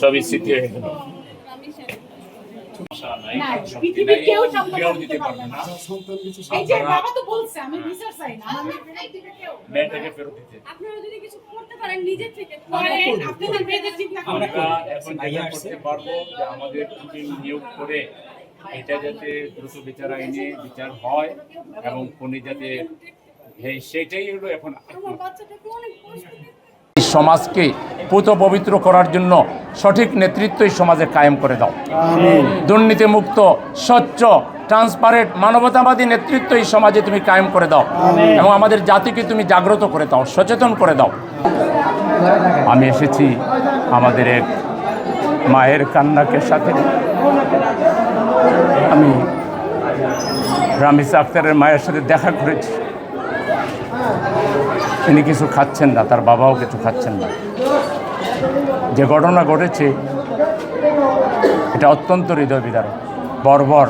সবই স্মৃতি হয়ে গেল। মেয়েটাকে ফেরত দিতে আপনারা যদি কিছু করতে পারেন নিজে থেকে আপনাদের মেয়েদের চিন্তা করে এখন যেটা করতে পারবো যে আমাদের টিম নিয়োগ করে এটা যাতে দ্রুত বিচার আইনে বিচার হয় এবং খুনি যাতে সেটাই হলো এখন। আমার বাচ্চাটাকে অনেক কষ্ট সমাজকে পুত পবিত্র করার জন্য সঠিক নেতৃত্ব এই সমাজে কায়েম করে দাও। দুর্নীতিমুক্ত স্বচ্ছ ট্রান্সপারেন্ট মানবতাবাদী নেতৃত্ব এই সমাজে তুমি কায়েম করে দাও এবং আমাদের জাতিকে তুমি জাগ্রত করে দাও, সচেতন করে দাও। আমি এসেছি আমাদের এক মায়ের কান্নাকে সাথে। আমি রামিস আক্তারের মায়ের সাথে দেখা করেছি। তিনি কিছু খাচ্ছেন না, তার বাবাও কিছু খাচ্ছেন না। যে ঘটনা ঘটেছে এটা অত্যন্ত হৃদয় বিদারক, বর্বর।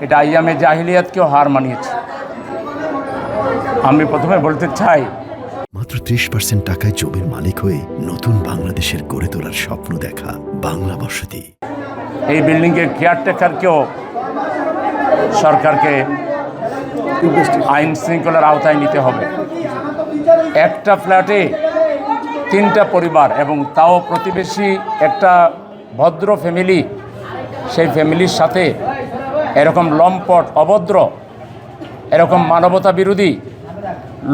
এটা আইয়ামে জাহিলিয়াতকেও হার মানিয়েছে। আমি প্রথমে বলতে চাই, মাত্র 30% টাকায় জমির মালিক হয়ে নতুন বাংলাদেশের গড়ে তোলার স্বপ্ন দেখা বাংলা বসতি। এই বিল্ডিংয়ের কেয়ারটেকারকেও সরকারকে আইন শৃঙ্খলার আওতায় নিতে হবে। একটা ফ্ল্যাটে 3টা পরিবার এবং তাও প্রতিবেশী একটা ভদ্র ফ্যামিলি, সেই ফ্যামিলির সাথে এরকম লম্পট অভদ্র এরকম মানবতা বিরোধী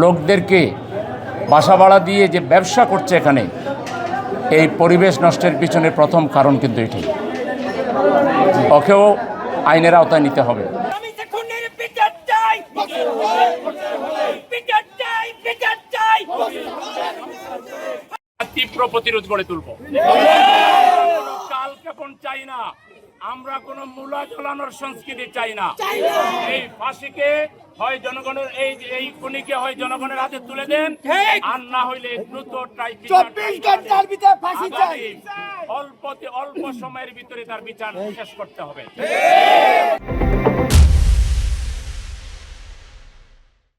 লোকদেরকে বাসা ভাড়া দিয়ে যে ব্যবসা করছে এখানে, এই পরিবেশ নষ্টের পিছনে প্রথম কারণ কিন্তু এটাই। ওকেও আইনের আওতায় নিতে হবে। তীব্র প্রতিরোধ গড়ে তুলব। কাল ক্ষেপণ চাই না, আমরা কোন মূলা জ্বালানোর সংস্কৃতি চাই না। এই ফাঁসিকে হয় জনগণের এই খুনিকে হয় জনগণের হাতে তুলে দেন, আর না হইলে দ্রুত 24 ঘন্টার ভিতরে ফাঁসি চাই। অল্প সময়ের ভিতরে তার বিচার শেষ করতে হবে।